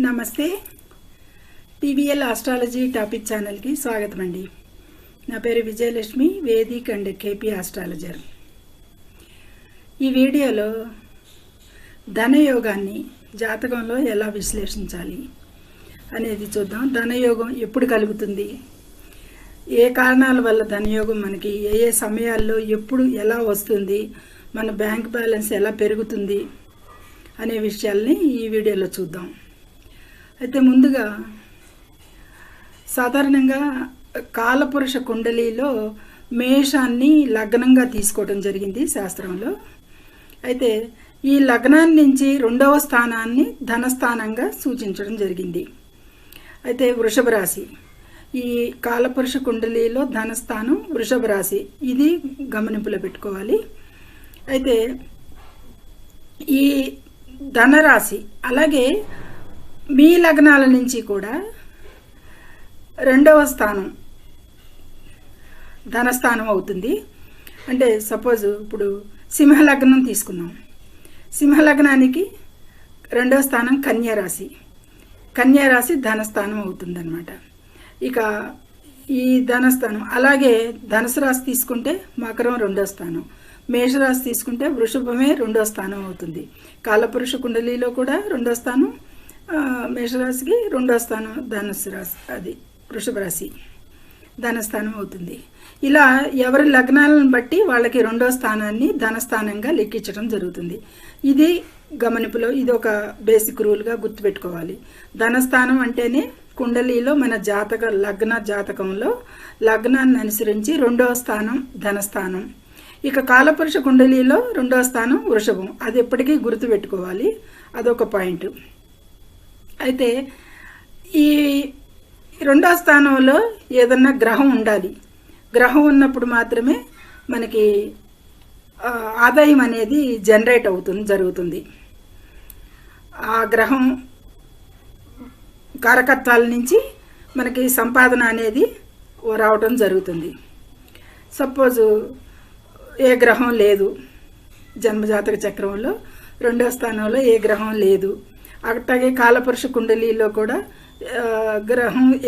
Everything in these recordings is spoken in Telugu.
నమస్తే. పీవీఎల్ ఆస్ట్రాలజీ టాపిక్ ఛానల్కి స్వాగతం అండి. నా పేరు Vijayalakshmi, Vedic and KP astrologer. ఈ వీడియోలో ధనయోగాన్ని జాతకంలో ఎలా విశ్లేషించాలి అనేది చూద్దాం. ధనయోగం ఎప్పుడు కలుగుతుంది, ఏ కారణాల వల్ల ధనయోగం మనకి ఏ సమయాల్లో ఎప్పుడు ఎలా వస్తుంది, మన బ్యాంక్ బ్యాలెన్స్ ఎలా పెరుగుతుంది అనే విషయాల్ని ఈ వీడియోలో చూద్దాం. అయితే ముందుగా సాధారణంగా కాలపురుష కుండలిలో మేషాన్ని లగ్నంగా తీసుకోవడం జరిగింది శాస్త్రంలో. అయితే ఈ లగ్నాన్ని నుంచి 2వ స్థానాన్ని ధనస్థానంగా సూచించడం జరిగింది. అయితే వృషభ రాశి, ఈ కాలపురుష కుండలిలో ధనస్థానం వృషభ రాశి, ఇది గమనింపులో పెట్టుకోవాలి. అయితే ఈ ధనరాశి అలాగే మీ లగ్నాల నుంచి కూడా 2వ స్థానం ధనస్థానం అవుతుంది. అంటే సపోజ్ ఇప్పుడు సింహలగ్నం తీసుకున్నాం. సింహలగ్నానికి 2వ స్థానం కన్యారాశి, కన్యారాశి ధనస్థానం అవుతుందన్నమాట. ఇక ఈ ధనస్థానం అలాగే ధనుసు రాశి తీసుకుంటే మకరం 2వ స్థానం, మేషరాశి తీసుకుంటే వృషభమే 2వ స్థానం అవుతుంది. కాలపురుష కుండలిలో కూడా 2వ స్థానం మేషరాశికి, 2వ స్థానం ధనుసు రాశి, అది వృషభ రాశి ధనస్థానం అవుతుంది. ఇలా ఎవరి లగ్నాలను బట్టి వాళ్ళకి 2వ స్థానాన్ని ధనస్థానంగా లెక్కించడం జరుగుతుంది. ఇది గమనిపులో, ఇది ఒక బేసిక్ రూల్గా గుర్తుపెట్టుకోవాలి. ధనస్థానం అంటేనే కుండలిలో మన లగ్న జాతకంలో లగ్నాన్ని అనుసరించి 2వ స్థానం ధనస్థానం. ఇక కాలపురుష కుండలిలో 2వ స్థానం వృషభం, అది ఎప్పటికీ గుర్తుపెట్టుకోవాలి, అదొక పాయింట్. అయితే ఈ 2వ స్థానంలో ఏదన్నా గ్రహం ఉండాలి. గ్రహం ఉన్నప్పుడు మాత్రమే మనకి ఆదాయం అనేది జనరేట్ జరుగుతుంది. ఆ గ్రహం కారకత్వాల నుంచి మనకి సంపాదన అనేది రావటం జరుగుతుంది. సపోజు ఏ గ్రహం లేదు, జన్మజాతక చక్రంలో 2వ స్థానంలో ఏ గ్రహం లేదు, అట్లాగే కాలపురుష కుండలిలో కూడా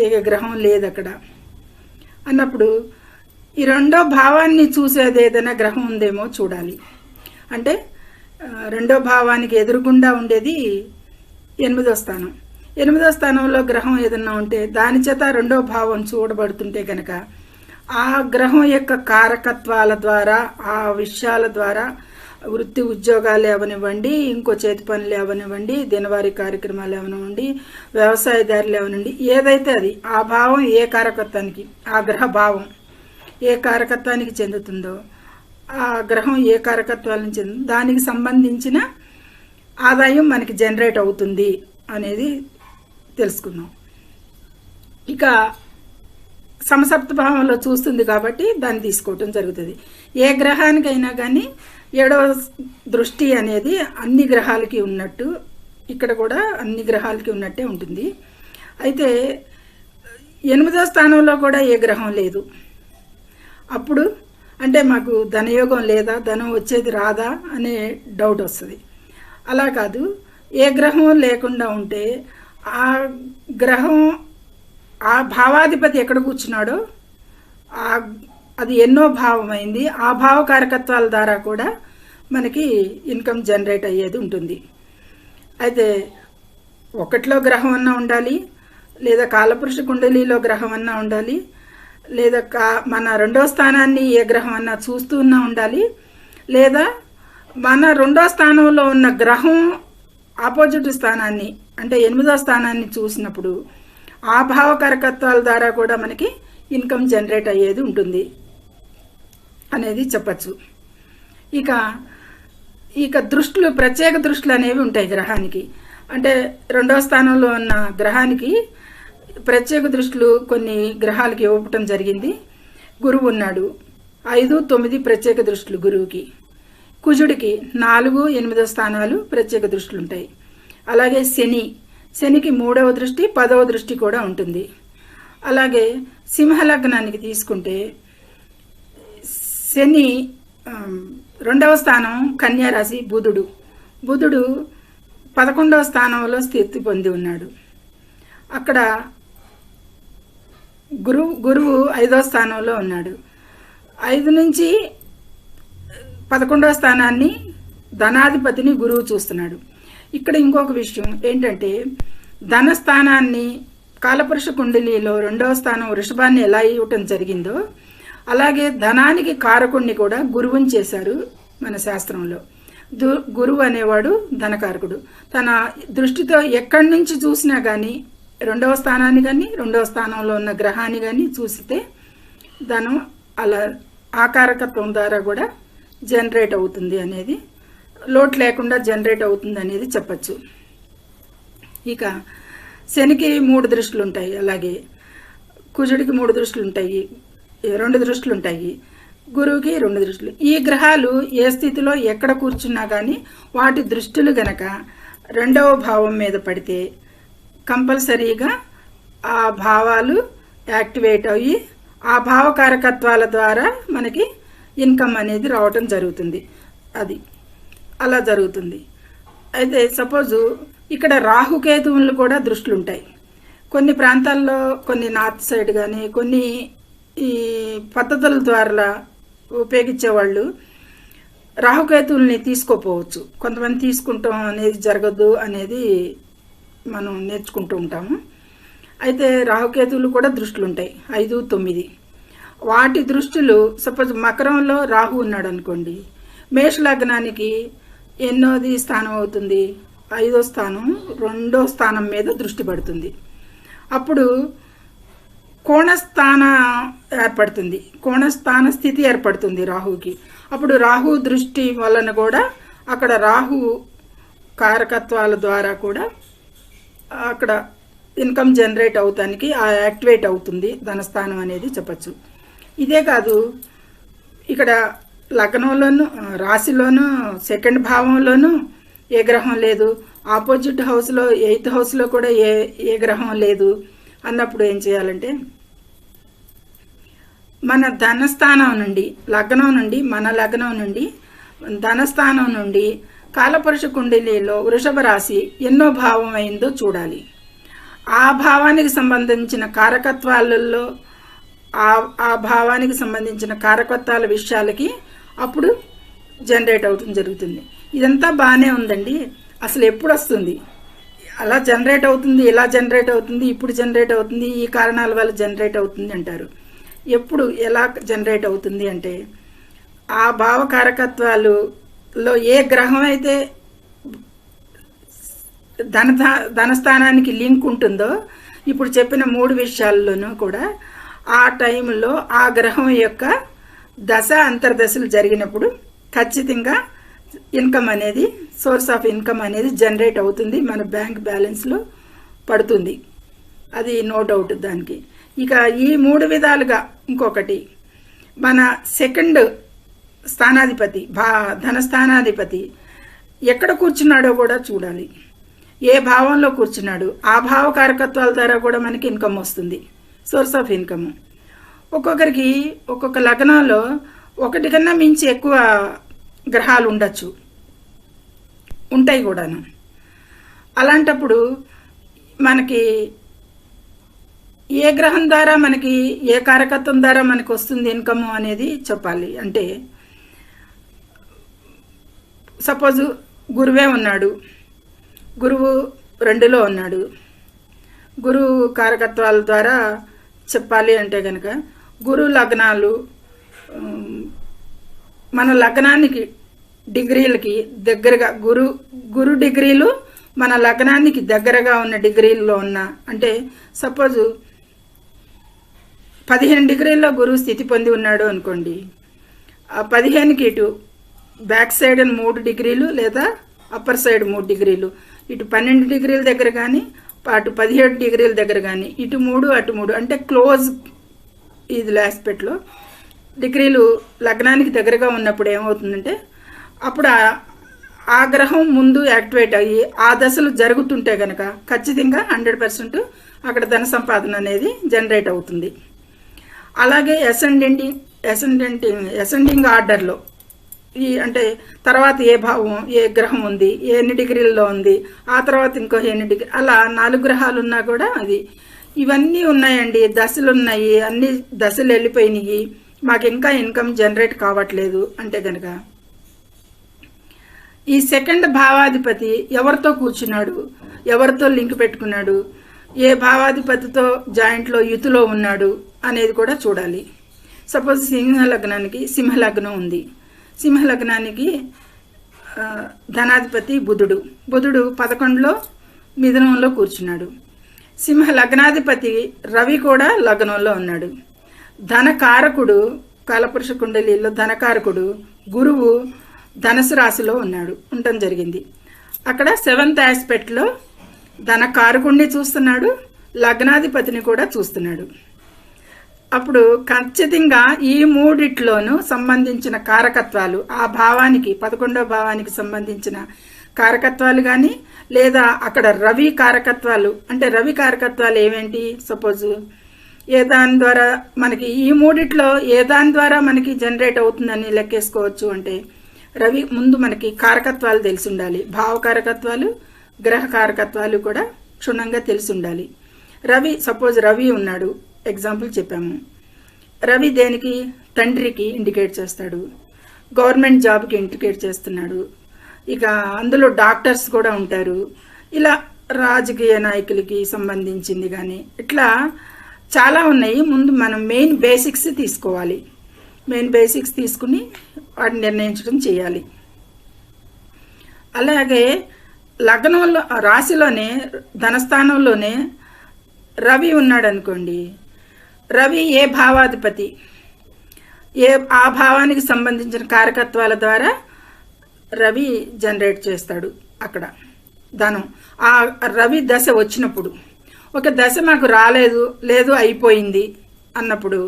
ఏ గ్రహం లేదు అక్కడ అన్నప్పుడు ఈ 2వ భావాన్ని చూసేది ఏదైనా గ్రహం ఉందేమో చూడాలి. అంటే 2వ భావానికి ఎదురుగుండా ఉండేది 8వ స్థానం. 8వ స్థానంలో గ్రహం ఏదన్నా ఉంటే దాని చేత 2వ భావం చూడబడుతుంటే కనుక ఆ గ్రహం యొక్క కారకత్వాల ద్వారా, ఆ విషయాల ద్వారా వృత్తి ఉద్యోగాలు అవనివ్వండి, ఇంకో చేతి పనులు అవనివ్వండి, దినవారీ కార్యక్రమాలు అవనివ్వండి, వ్యవసాయదారులు అవనివ్వండి, ఏదైతే అది ఆ భావం ఏ కారకత్వానికి, ఆ గ్రహ భావం ఏ కారకత్వానికి చెందుతుందో, ఆ గ్రహం ఏ కారకత్వాలను చెందుతుందో దానికి సంబంధించిన ఆదాయం మనకి జనరేట్ అవుతుంది అనేది తెలుసుకుందాం. ఇక సమసప్త భావంలో చూస్తుంది కాబట్టి దాన్ని తీసుకోవటం జరుగుతుంది. ఏ గ్రహానికైనా కానీ 7వ దృష్టి అనేది అన్ని గ్రహాలకి ఉన్నట్టు ఇక్కడ కూడా అన్ని గ్రహాలకి ఉన్నట్టే ఉంటుంది. అయితే 8వ స్థానంలో కూడా ఏ గ్రహం లేదు. అప్పుడు అంటే మాకు ధనయోగం లేదా, ధనం వచ్చేది రాదా అనే డౌట్ వస్తుంది. అలా కాదు, ఏ గ్రహం లేకుండా ఉంటే ఆ గ్రహం ఆ భావాధిపతి ఎక్కడ కూర్చున్నాడో అది ఎన్నో భావం అయింది, ఆ భావ కారకత్వాల ద్వారా కూడా మనకి ఇన్కమ్ జనరేట్ అయ్యేది ఉంటుంది. అయితే ఒకటిలో గ్రహం అన్నా ఉండాలి, లేదా కాలపురుష కుండలిలో గ్రహం అన్నా ఉండాలి, లేదా మన 2వ స్థానాన్ని ఏ గ్రహం అన్నా చూస్తూన్నా ఉండాలి, లేదా మన 2వ స్థానంలో ఉన్న గ్రహం ఆపోజిట్ స్థానాన్ని అంటే 8వ స్థానాన్ని చూసినప్పుడు ఆ భావ కారకత్వాల ద్వారా కూడా మనకి ఇన్కమ్ జనరేట్ అయ్యేది ఉంటుంది అనేది చెప్పచ్చు. ఇక దృష్టిలు, ప్రత్యేక దృష్టిలు అనేవి ఉంటాయి గ్రహానికి. అంటే 2వ స్థానంలో ఉన్న గ్రహానికి ప్రత్యేక దృష్టిలు కొన్ని గ్రహాలకి ఇవ్వటం జరిగింది. గురువు ఉన్నాడు, 5, 9 ప్రత్యేక దృష్టిలు గురువుకి. కుజుడికి 4, 8వ స్థానాలు ప్రత్యేక దృష్టిలు ఉంటాయి. అలాగే శనికి 3వ దృష్టి, 10వ దృష్టి కూడా ఉంటుంది. అలాగే సింహలగ్నానికి తీసుకుంటే శని 2వ స్థానం కన్యారాశి, బుధుడు 11వ స్థానంలో స్థితి పొంది ఉన్నాడు. అక్కడ గురువు 5వ స్థానంలో ఉన్నాడు. 5 నుంచి 11వ స్థానాన్ని ధనాధిపతిని గురువు చూస్తున్నాడు. ఇక్కడ ఇంకొక విషయం ఏంటంటే, ధనస్థానాన్ని కాలపురుష కుండలిలో 2వ స్థానం వృషభాన్ని ఎలా ఇవ్వటం జరిగిందో అలాగే ధనానికి కారకుణ్ణి కూడా గురువుని చేశారు మన శాస్త్రంలో. గురువు అనేవాడు ధనకారకుడు. తన దృష్టితో ఎక్కడి నుంచి చూసినా కానీ 2వ స్థానాన్ని కానీ 2వ స్థానంలో ఉన్న గ్రహాన్ని కానీ చూస్తే ధనం అలా ఆకారకత్వం ద్వారా కూడా జనరేట్ అవుతుంది అనేది, లోటు లేకుండా జనరేట్ అవుతుంది అనేది చెప్పచ్చు. ఇక శనికి 3 దృష్టిలు ఉంటాయి, అలాగే కుజుడికి 3 దృష్టిలు ఉంటాయి, 2 దృష్టిలు ఉంటాయి, గురువుకి 2 దృష్టిలు. ఈ గ్రహాలు ఏ స్థితిలో ఎక్కడ కూర్చున్నా కానీ వాటి దృష్టిలు గనక 2వ భావం మీద పడితే కంపల్సరీగా ఆ భావాలు యాక్టివేట్ అయ్యి ఆ భావకారకత్వాల ద్వారా మనకి ఇన్కమ్ అనేది రావటం జరుగుతుంది. అది అలా జరుగుతుంది. అయితే సపోజు ఇక్కడ రాహుకేతువులు కూడా దృష్టిలు ఉంటాయి. కొన్ని ప్రాంతాల్లో, కొన్ని నార్త్ సైడ్ కానీ కొన్ని ఈ పద్ధతుల ద్వారా ఉపయోగించేవాళ్ళు రాహుకేతువుల్ని తీసుకోపోవచ్చు. కొంతమంది తీసుకుంటాం అనేది జరగదు అనేది మనం నేర్చుకుంటూ ఉంటాము. అయితే రాహుకేతువులు కూడా దృష్టిలు ఉంటాయి, 5, 9. వాటి దృష్టిలు సపోజ్ మకరంలో రాహు ఉన్నాడు అనుకోండి, మేష లగ్నానికి ఎన్నోది స్థానం అవుతుంది, 5వ స్థానం 2వ స్థానం మీద దృష్టి పడుతుంది. అప్పుడు కోణస్థాన ఏర్పడుతుంది, కోణస్థాన స్థితి ఏర్పడుతుంది రాహుకి. అప్పుడు రాహు దృష్టి వలన కూడా అక్కడ రాహు కారకత్వాల ద్వారా కూడా అక్కడ ఇన్కమ్ జనరేట్ అవుతానికి యాక్టివేట్ అవుతుంది ధనస్థానం అనేది చెప్పచ్చు. ఇదే కాదు, ఇక్కడ లగ్నంలోను రాశిలోను 2nd భావంలోనూ ఏ గ్రహం లేదు, ఆపోజిట్ హౌస్లో 8th హౌస్లో కూడా ఏ గ్రహం లేదు అన్నప్పుడు ఏం చేయాలంటే, మన ధనస్థానం నుండి మన లగ్నం నుండి ధనస్థానం నుండి కాలపురుష కుండలిలో వృషభ రాశి ఎన్నో భావం అయిందో చూడాలి. ఆ భావానికి సంబంధించిన కారకత్వాలలో ఆ భావానికి సంబంధించిన కారకత్వాల విషయాలకి అప్పుడు జనరేట్ అవుతుంది జరుగుతుంది. ఇదంతా బాగానే ఉందండి, అసలు ఎప్పుడు వస్తుంది, అలా జనరేట్ అవుతుంది, ఇలా జనరేట్ అవుతుంది, ఇప్పుడు జనరేట్ అవుతుంది, ఈ కారణాల వల్ల జనరేట్ అవుతుంది అంటారు. ఎప్పుడు ఎలా జనరేట్ అవుతుంది అంటే, ఆ భావకారకత్వాలలో ఏ గ్రహం అయితే ధనస్థానానికి లింక్ ఉంటుందో, ఇప్పుడు చెప్పిన 3 విషయాల్లోనూ కూడా ఆ టైంలో ఆ గ్రహం యొక్క దశ అంతర్దశలు జరిగినప్పుడు ఖచ్చితంగా ఇన్కమ్ అనేది, సోర్స్ ఆఫ్ ఇన్కమ్ అనేది జనరేట్ అవుతుంది, మన బ్యాంక్ బ్యాలెన్స్లో పడుతుంది. అది నో డౌట్ దానికి. ఇక ఈ 3 విధాలుగా ఇంకొకటి, మన 2nd స్థానాధిపతి ధనస్థానాధిపతి ఎక్కడ కూర్చున్నాడో కూడా చూడాలి. ఏ భావంలో కూర్చున్నాడు, ఆ భావకారకత్వాల ద్వారా కూడా మనకి ఇన్కమ్ వస్తుంది, సోర్స్ ఆఫ్ ఇన్కమ్. ఒక్కొక్కరికి ఒక్కొక్క లగ్నంలో 1 కన్నా మించి ఎక్కువ గ్రహాలు ఉండొచ్చు, ఉంటాయి కూడాను. అలాంటప్పుడు మనకి ఏ గ్రహం ద్వారా మనకి ఏ కారకత్వం ద్వారా మనకు వస్తుంది ఇన్కమ్ అనేది చెప్పాలి. అంటే సపోజు గురువే ఉన్నాడు, గురువు 2లో ఉన్నాడు, గురువు కారకత్వాల ద్వారా చెప్పాలి అంటే కనుక గురు లగ్నాలు మన లగ్నానికి డిగ్రీలకి దగ్గరగా గురు డిగ్రీలు మన లగ్నానికి దగ్గరగా ఉన్న డిగ్రీల్లో ఉన్న, అంటే సపోజు 15 డిగ్రీల్లో గురువు స్థితి పొంది ఉన్నాడు అనుకోండి, ఆ 15కి ఇటు బ్యాక్ సైడ్ 3 డిగ్రీలు లేదా అప్పర్ సైడ్ 3 డిగ్రీలు, ఇటు 12 డిగ్రీల దగ్గర కానీ అటు 17 డిగ్రీల దగ్గర కానీ, ఇటు 3 అటు 3, అంటే క్లోజ్ ఇది ఆస్పెక్ట్లో డిగ్రీలు లగ్నానికి దగ్గరగా ఉన్నప్పుడు ఏమవుతుందంటే, అప్పుడు ఆ గ్రహం ముందు యాక్టివేట్ అయ్యి ఆ దశలు జరుగుతుంటే కనుక ఖచ్చితంగా 100% అక్కడ ధన సంపాదన అనేది జనరేట్ అవుతుంది. అలాగే అసెండింగ్ ఆర్డర్లో అంటే తర్వాత ఏ భావం ఏ గ్రహం ఉంది, ఎన్ని డిగ్రీల్లో ఉంది, ఆ తర్వాత ఇంకో ఎన్ని డిగ్రీ, అలా 4 గ్రహాలు ఉన్నా కూడా అది ఇవన్నీ ఉన్నాయండి, దశలు ఉన్నాయి, అన్ని దశలు వెళ్ళిపోయినాయి, మాకు ఇంకా ఇన్కమ్ జనరేట్ కావట్లేదు అంటే కనుక ఈ సెకండ్ భావాధిపతి ఎవరితో కూర్చున్నాడు, ఎవరితో లింక్ పెట్టుకున్నాడు, ఏ భావాధిపతితో జాయింట్లో యుతిలో ఉన్నాడు అనేది కూడా చూడాలి. సపోజ్ సింహలగ్నానికి సింహలగ్నం ఉంది, సింహలగ్నానికి ధనాధిపతి బుధుడు, బుధుడు 11లో మిథునంలో కూర్చున్నాడు. సింహ లగ్నాధిపతి రవి కూడా లగ్నంలో ఉన్నాడు. ధనకారకుడు కాలపురుష కుండలిలో ధనకారకుడు గురువు ధనుసు రాశిలో ఉండటం జరిగింది. అక్కడ 7th ఆస్పెక్ట్లో ధనకారకుడిని చూస్తున్నాడు, లగ్నాధిపతిని కూడా చూస్తున్నాడు. అప్పుడు ఖచ్చితంగా ఈ మూడిట్లోనూ సంబంధించిన కారకత్వాలు ఆ భావానికి 11వ భావానికి సంబంధించిన కారకత్వాలు కానీ, లేదా అక్కడ రవి కారకత్వాలు, అంటే రవి కారకత్వాలు ఏమేంటి, సపోజు ఏ దాని ద్వారా మనకి ఈ మూడిట్లో ఏ దాని ద్వారా మనకి జనరేట్ అవుతుందని లెక్కేసుకోవచ్చు అంటే రవి ముందు మనకి కారకత్వాలు తెలిసి ఉండాలి, భావ కారకత్వాలు గ్రహ కారకత్వాలు కూడా క్షుణ్ణంగా తెలిసి ఉండాలి. రవి సపోజ్ రవి ఉన్నాడు, ఎగ్జాంపుల్ చెప్పాము. రవి దేనికి, తండ్రికి ఇండికేట్ చేస్తాడు, గవర్నమెంట్ జాబ్కి ఇండికేట్ చేస్తున్నాడు. ఇక అందులో డాక్టర్స్ కూడా ఉంటారు, ఇలా రాజకీయ నాయకులకి సంబంధించింది కానీ ఇట్లా చాలా ఉన్నాయి. ముందు మనం మెయిన్ బేసిక్స్ తీసుకోవాలి, మెయిన్ బేసిక్స్ తీసుకుని వాటిని నిర్ణయించడం చేయాలి. అలాగే లగ్నంలో రాశిలోనే ధనస్థానంలోనే రవి ఉన్నాడు అనుకోండి, రవి ఏ భావాధిపతి, ఆ భావానికి సంబంధించిన కారకత్వాల ద్వారా రవి జనరేట్ చేస్తాడు అక్కడ ధనం. ఆ రవి దశ వచ్చినప్పుడు, ఒక దశ మాకు రాలేదు, లేదు అయిపోయింది అన్నప్పుడు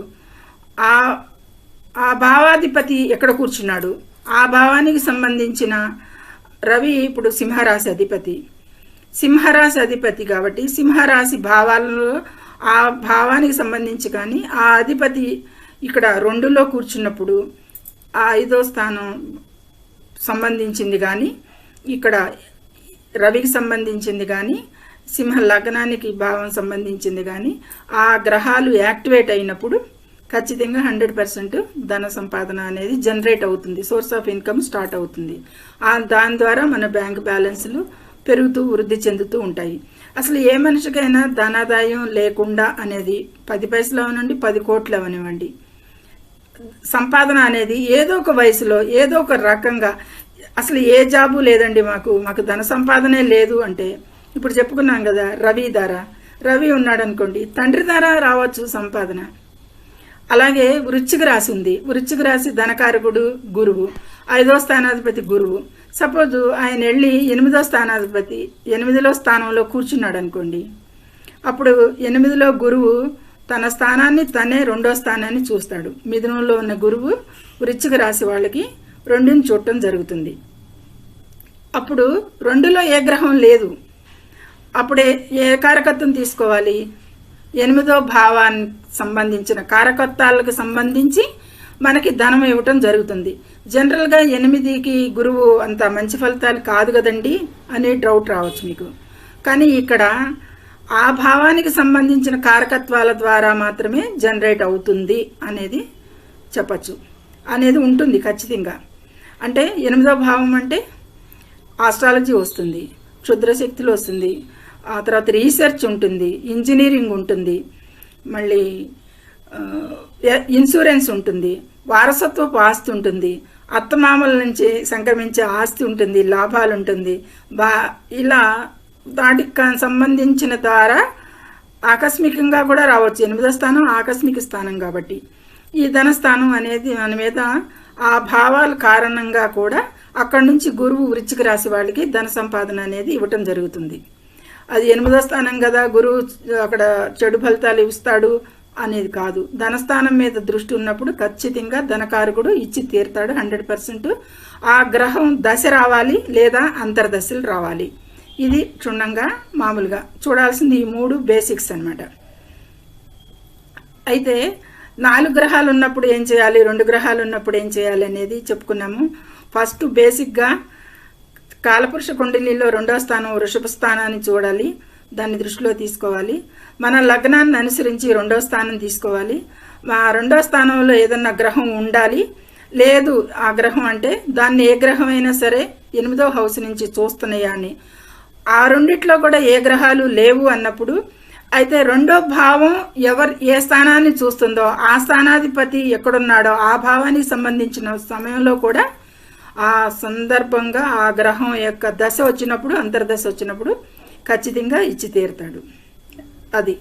ఆ భావాధిపతి ఎక్కడ కూర్చున్నాడు, ఆ భావానికి సంబంధించిన రవి ఇప్పుడు సింహరాశి అధిపతి, సింహరాశి అధిపతి కాబట్టి సింహరాశి భావాలలో ఆ భావానికి సంబంధించి కానీ ఆ అధిపతి ఇక్కడ 2లో కూర్చున్నప్పుడు ఆ 5వ స్థానం సంబంధించింది కానీ, ఇక్కడ రవికి సంబంధించింది కానీ, సింహ లగ్నానికి భావం సంబంధించింది కానీ ఆ గ్రహాలు యాక్టివేట్ అయినప్పుడు ఖచ్చితంగా 100% ధన సంపాదన అనేది జనరేట్ అవుతుంది, సోర్స్ ఆఫ్ ఇన్కమ్ స్టార్ట్ అవుతుంది. దాని ద్వారా మన బ్యాంక్ బ్యాలెన్స్లు పెరుగుతూ వృద్ధి చెందుతూ ఉంటాయి. అసలు ఏ మనిషికైనా ధనాదాయం లేకుండా అనేది 10 పైసలు అవనండి, 10 కోట్లు అవనివ్వండి, సంపాదన అనేది ఏదో ఒక వయసులో ఏదో ఒక రకంగా, అసలు ఏ జాబు లేదండి మాకు ధన సంపాదనే లేదు అంటే ఇప్పుడు చెప్పుకున్నాం కదా, రవి ఉన్నాడు అనుకోండి, తండ్రి ద్వారా రావచ్చు సంపాదన. అలాగే వృశ్చిక రాశి ఉంది, వృశ్చిక రాశి ధనకారకుడు గురువు, 5వ స్థానాధిపతి గురువు. సపోజ్ ఆయన వెళ్ళి 8వ స్థానాధిపతి 8లో స్థానంలో కూర్చున్నాడు అనుకోండి, అప్పుడు 8లో గురువు తన స్థానాన్ని తనే 2వ స్థానాన్ని చూస్తాడు. మిథునంలో ఉన్న గురువు వృశ్చిక రాశి వాళ్ళకి 2ని చూడటం జరుగుతుంది. అప్పుడు 2లో ఏ గ్రహం లేదు, అప్పుడే ఏ కారకత్వం తీసుకోవాలి, 8వ భావానికి సంబంధించిన కారకత్వాలకు సంబంధించి మనకి ధనం ఇవ్వటం జరుగుతుంది. జనరల్గా 8కి గురువు అంత మంచి ఫలితాలు కాదు కదండి అనే డౌట్ రావచ్చు మీకు. కానీ ఇక్కడ ఆ భావానికి సంబంధించిన కారకత్వాల ద్వారా మాత్రమే జనరేట్ అవుతుంది అనేది చెప్పచ్చు, అనేది ఉంటుంది ఖచ్చితంగా. అంటే 8వ భావం అంటే ఆస్ట్రాలజీ వస్తుంది, క్షుద్రశక్తులు వస్తుంది, ఆ తర్వాత రీసెర్చ్ ఉంటుంది, ఇంజనీరింగ్ ఉంటుంది, మళ్ళీ ఇన్సూరెన్స్ ఉంటుంది, వారసత్వపు ఆస్తి ఉంటుంది, అత్తమామల నుంచి సంక్రమించే ఆస్తి ఉంటుంది, లాభాలు ఉంటుంది, ఇలా వాటికి సంబంధించిన ద్వారా ఆకస్మికంగా కూడా రావచ్చు. 8వ స్థానం ఆకస్మిక స్థానం కాబట్టి ఈ ధనస్థానం అనేది మన మీద ఆ భావాల కారణంగా కూడా అక్కడి నుంచి గురువు వృశ్చిక రాశి వాళ్ళకి ధన సంపాదన అనేది ఇవ్వటం జరుగుతుంది. అది 8వ స్థానం కదా, గురువు అక్కడ చెడు ఫలితాలు ఇస్తాడు అనేది కాదు. ధనస్థానం మీద దృష్టి ఉన్నప్పుడు ఖచ్చితంగా ధనకారకుడు ఇచ్చి తీరుతాడు 100%. ఆ గ్రహం దశ రావాలి లేదా అంతర్దశలు రావాలి. ఇది క్షుణ్ణంగా మామూలుగా చూడాల్సింది ఈ 3 బేసిక్స్ అన్నమాట. అయితే 4 గ్రహాలు ఉన్నప్పుడు ఏం చేయాలి, 2 గ్రహాలు ఉన్నప్పుడు ఏం చేయాలి అనేది చెప్పుకున్నాము. ఫస్ట్ బేసిక్గా కాలపురుష కుండలిలో 2వ స్థానం వృషభ స్థానాన్ని చూడాలి, దాన్ని దృష్టిలో తీసుకోవాలి. మన లగ్నాన్ని అనుసరించి 2వ స్థానం తీసుకోవాలి. ఆ 2వ స్థానంలో ఏదన్నా గ్రహం ఉండాలి. లేదు ఆ గ్రహం అంటే దాన్ని ఏ గ్రహం అయినా సరే 8వ హౌస్ నుంచి చూస్తున్నాయా అని. ఆ రెండిట్లో కూడా ఏ గ్రహాలు లేవు అన్నప్పుడు అయితే 2వ భావం ఏ స్థానాన్ని చూస్తుందో ఆ స్థానాధిపతి ఎక్కడున్నాడో ఆ భావానికి సంబంధించిన సమయంలో కూడా ఆ సందర్భంగా ఆ గ్రహం యొక్క దశ వచ్చినప్పుడు, అంతర్దశ వచ్చినప్పుడు ఖచ్చితంగా ఇచ్చి తీరుతాడు. అది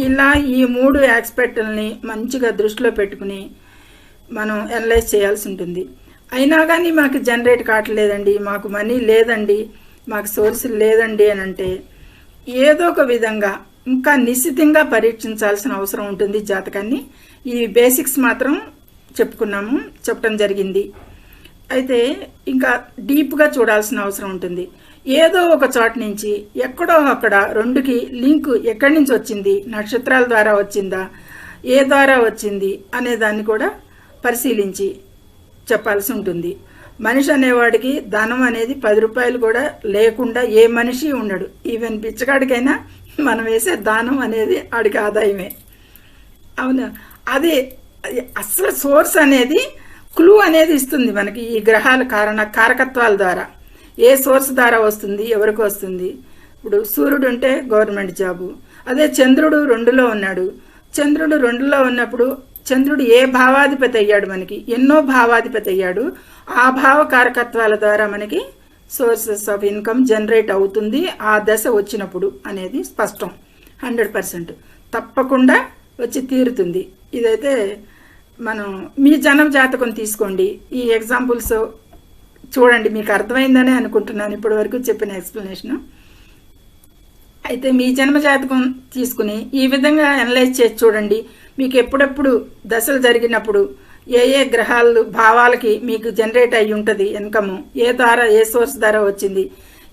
ఇలా ఈ 3 ఆస్పెక్టుల్ని మంచిగా దృష్టిలో పెట్టుకుని మనం అనలైజ్ చేయాల్సి ఉంటుంది. అయినా కానీ మాకు జనరేట్ కావట్లేదండి, మాకు మనీ లేదండి, మాకు సోర్స్ లేదండి అని అంటే ఏదో ఒక విధంగా ఇంకా నిశ్చితంగా పరీక్షించాల్సిన అవసరం ఉంటుంది జాతకాన్ని. ఈ బేసిక్స్ మాత్రం చెప్పడం జరిగింది. అయితే ఇంకా డీప్గా చూడాల్సిన అవసరం ఉంటుంది. ఏదో ఒక చోట నుంచి ఎక్కడో అక్కడ 2కి లింక్ ఎక్కడి నుంచి వచ్చింది, నక్షత్రాల ద్వారా వచ్చిందా, ఏ ద్వారా వచ్చింది అనే దాన్ని కూడా పరిశీలించి చెప్పాల్సి ఉంటుంది. మనిషి అనేవాడికి ధనం అనేది 10 రూపాయలు కూడా లేకుండా ఏ మనిషి ఉండడు. ఈవెన్ బిచ్చగాడికైనా మనం వేసే దానం అనేది ఆడికి ఆదాయమే. అవునా? అదే అసలు సోర్స్ అనేది క్లూ అనేది ఇస్తుంది మనకి ఈ గ్రహాల కారకత్వాల ద్వారా. ఏ సోర్స్ ద్వారా వస్తుంది, ఎవరికి వస్తుంది. ఇప్పుడు సూర్యుడు ఉంటే గవర్నమెంట్ జాబు. అదే చంద్రుడు 2లో ఉన్నాడు. చంద్రుడు 2లో ఉన్నప్పుడు చంద్రుడు ఏ భావాధిపతి అయ్యాడు, మనకి ఎన్నో భావాధిపతి అయ్యాడు. ఆ భావ కారకత్వాల ద్వారా మనకి సోర్సెస్ ఆఫ్ ఇన్కమ్ జనరేట్ అవుతుంది ఆ దశ వచ్చినప్పుడు అనేది స్పష్టం. 100% తప్పకుండా వచ్చి తీరుతుంది. ఇదైతే మనం మీ జన్మ జాతకం తీసుకోండి, ఈ ఎగ్జాంపుల్స్ చూడండి, మీకు అర్థమైందనే అనుకుంటున్నాను ఇప్పటి వరకు చెప్పిన ఎక్స్ప్లెనేషన్. అయితే మీ జన్మ జాతకం తీసుకుని ఈ విధంగా అనలైజ్ చేసి చూడండి. మీకు ఎప్పుడెప్పుడు దశలు జరిగినప్పుడు ఏ గ్రహాలు భావాలకి మీకు జనరేట్ అయ్యి ఉంటుంది ఇన్కమ్, ఏ సోర్స్ ద్వారా వచ్చింది,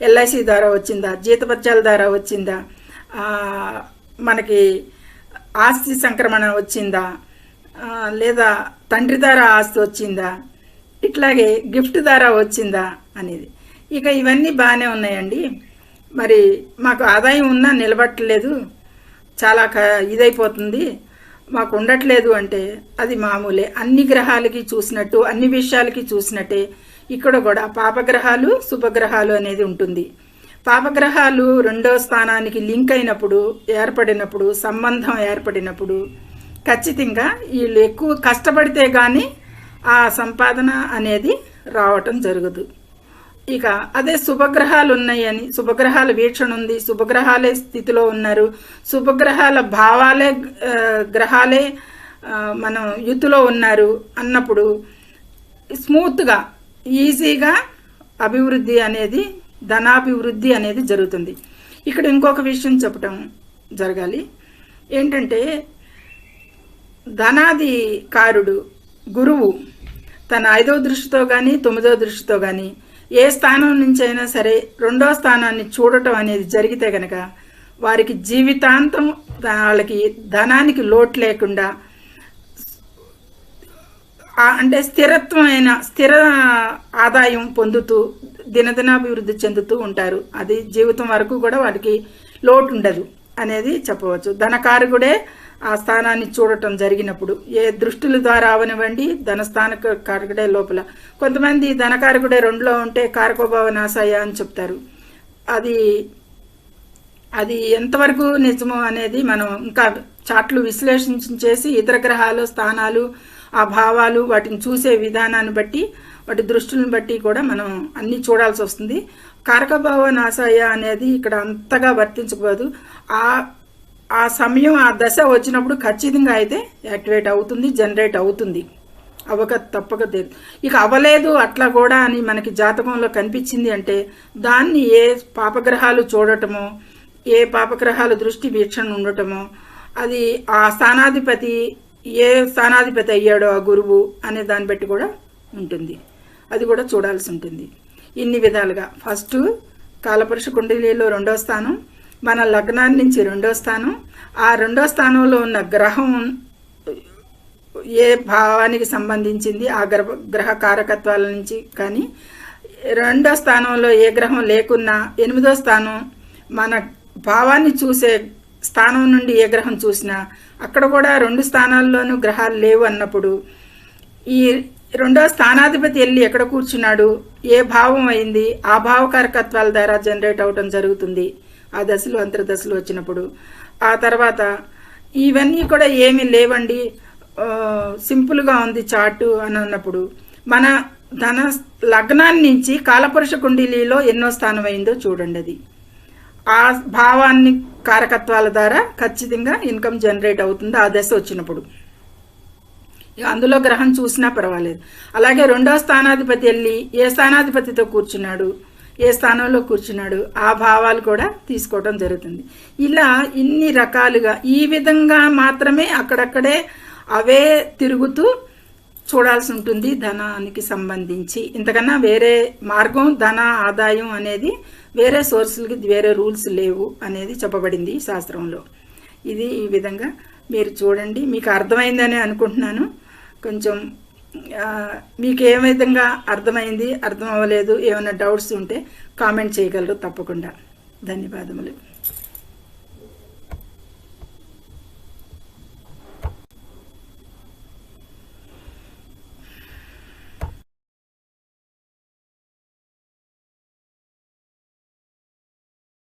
ఎల్ఐసి ద్వారా వచ్చిందా, జీతపత్యాల ద్వారా వచ్చిందా, మనకి ఆస్తి సంక్రమణ వచ్చిందా, లేదా తండ్రి ద్వారా ఆస్తి వచ్చిందా, ఇట్లాగే గిఫ్ట్ ద్వారా వచ్చిందా అనేది. ఇక ఇవన్నీ బాగానే ఉన్నాయండి. మరి మాకు ఆదాయం ఉన్నా నిలబట్టలేదు, చాలా ఇదైపోతుంది, మాకు ఉండట్లేదు అంటే అది మామూలే. అన్ని గ్రహాలకి చూసినట్టు, అన్ని విషయాలకి చూసినట్టే ఇక్కడ కూడా పాపగ్రహాలు శుభగ్రహాలు అనేది ఉంటుంది. పాపగ్రహాలు 2వ స్థానానికి లింక్ అయినప్పుడు, ఏర్పడినప్పుడు, సంబంధం ఏర్పడినప్పుడు ఖచ్చితంగా వీళ్ళు ఎక్కువ కష్టపడితే కానీ ఆ సంపాదన అనేది రావటం జరగదు. ఇక అదే శుభగ్రహాలు ఉన్నాయని, శుభగ్రహాల వీక్షణ ఉంది, శుభగ్రహాలే స్థితిలో ఉన్నారు, శుభగ్రహాల భావాలే గ్రహాలే మనం యుతిలో ఉన్నారు అన్నప్పుడు స్మూత్గా ఈజీగా అభివృద్ధి అనేది, ధనాభివృద్ధి అనేది జరుగుతుంది. ఇక్కడ ఇంకొక విషయం చెప్పటం జరగాలి. ఏంటంటే ధనాధికారుడు గురువు తన 5వ దృష్టితో కానీ 9వ దృష్టితో కానీ ఏ స్థానం నుంచి అయినా సరే 2వ స్థానాన్ని చూడటం అనేది జరిగితే కనుక వారికి జీవితాంతం వాళ్ళకి ధనానికి లోటు లేకుండా, అంటే స్థిర ఆదాయం పొందుతూ దినదినాభివృద్ధి చెందుతూ ఉంటారు. అది జీవితం వరకు కూడా వారికి లోటు ఉండదు అనేది చెప్పవచ్చు. ధనకారకుడే ఆ స్థానాన్ని చూడటం జరిగినప్పుడు, ఏ దృష్టిల ద్వారా అవనివ్వండి, ధనస్థాన కారకుడే లోపల. కొంతమంది ధనకారకుడే 2లో ఉంటే కారకోభావ నాశాయ అని చెప్తారు. అది ఎంతవరకు నిజమో అనేది మనం ఇంకా చాట్లు విశ్లేషించేసి ఇతర గ్రహాలు, స్థానాలు, ఆ భావాలు, వాటిని చూసే విధానాన్ని బట్టి, వాటి దృష్టిని బట్టి కూడా మనం అన్నీ చూడాల్సి వస్తుంది. కారకభావ నాశాయ అనేది ఇక్కడ అంతగా వర్తించకూడదు. ఆ సమయం, ఆ దశ వచ్చినప్పుడు ఖచ్చితంగా అయితే యాక్టివేట్ అవుతుంది, జనరేట్ అవుతుంది, తప్పక తెలియదు. ఇక అవ్వలేదు అట్లా కూడా అని మనకి జాతకంలో కనిపించింది అంటే దాన్ని ఏ పాపగ్రహాలు చూడటమో, ఏ పాపగ్రహాల దృష్టి వీక్షణ ఉండటమో, అది ఆ స్థానాధిపతి ఏ స్థానాధిపతి అయ్యాడో ఆ గురువు అనే దాన్ని బట్టి కూడా ఉంటుంది. అది కూడా చూడాల్సి ఉంటుంది. ఇన్ని విధాలుగా ఫస్ట్ కాలపురుష కుండలిలో 2వ స్థానం, మన లగ్నాన్ని నుంచి 2వ స్థానం, ఆ 2వ స్థానంలో ఉన్న గ్రహం ఏ భావానికి సంబంధించింది ఆ గ్రహ కారకత్వాల నుంచి కానీ, రెండో స్థానంలో ఏ గ్రహం లేకున్నా 8వ స్థానం మన భావాన్ని చూసే స్థానం నుండి ఏ గ్రహం చూసినా అక్కడ కూడా 2 స్థానాల్లోనూ గ్రహాలు లేవు అన్నప్పుడు ఈ 2వ స్థానాధిపతి వెళ్ళి ఎక్కడ కూర్చున్నాడు, ఏ భావం అయింది, ఆ భావకారకత్వాల ద్వారా జనరేట్ అవటం జరుగుతుంది ఆ దశలు అంతర్దశలు వచ్చినప్పుడు. ఆ తర్వాత ఇవన్నీ కూడా ఏమీ లేవండి, సింపుల్గా ఉంది చార్టు అని అన్నప్పుడు మన ధన లగ్నాన్ని నుంచి కాలపురుష కుండలిలో ఎన్నో స్థానం అయిందో చూడండి. అది ఆ భావాన్ని కారకత్వాల ద్వారా ఖచ్చితంగా ఇన్కమ్ జనరేట్ అవుతుంది ఆ దశ వచ్చినప్పుడు. అందులో గ్రహం చూసినా పర్వాలేదు. అలాగే 2వ స్థానాధిపతి వెళ్ళి ఏ స్థానాధిపతితో కూర్చున్నాడు, ఏ స్థానంలో కూర్చున్నాడు, ఆ భావాలు కూడా తీసుకోవడం జరుగుతుంది. ఇలా ఇన్ని రకాలుగా ఈ విధంగా మాత్రమే అక్కడక్కడే అవే తిరుగుతూ చూడాల్సి ఉంటుంది ధనానికి సంబంధించి. ఇంతకన్నా వేరే మార్గం, ధన ఆదాయం అనేది వేరే సోర్సులకి వేరే రూల్స్ లేవు అనేది చెప్పబడింది శాస్త్రంలో. ఇది ఈ విధంగా మీరు చూడండి. మీకు అర్థమైందని అనుకుంటున్నాను. కొంచెం మీకు ఏ విధంగా అర్థమైంది, అర్థం అవ్వలేదు, ఏమైనా డౌట్స్ ఉంటే కామెంట్ చేయగలరు తప్పకుండా. ధన్యవాదములు.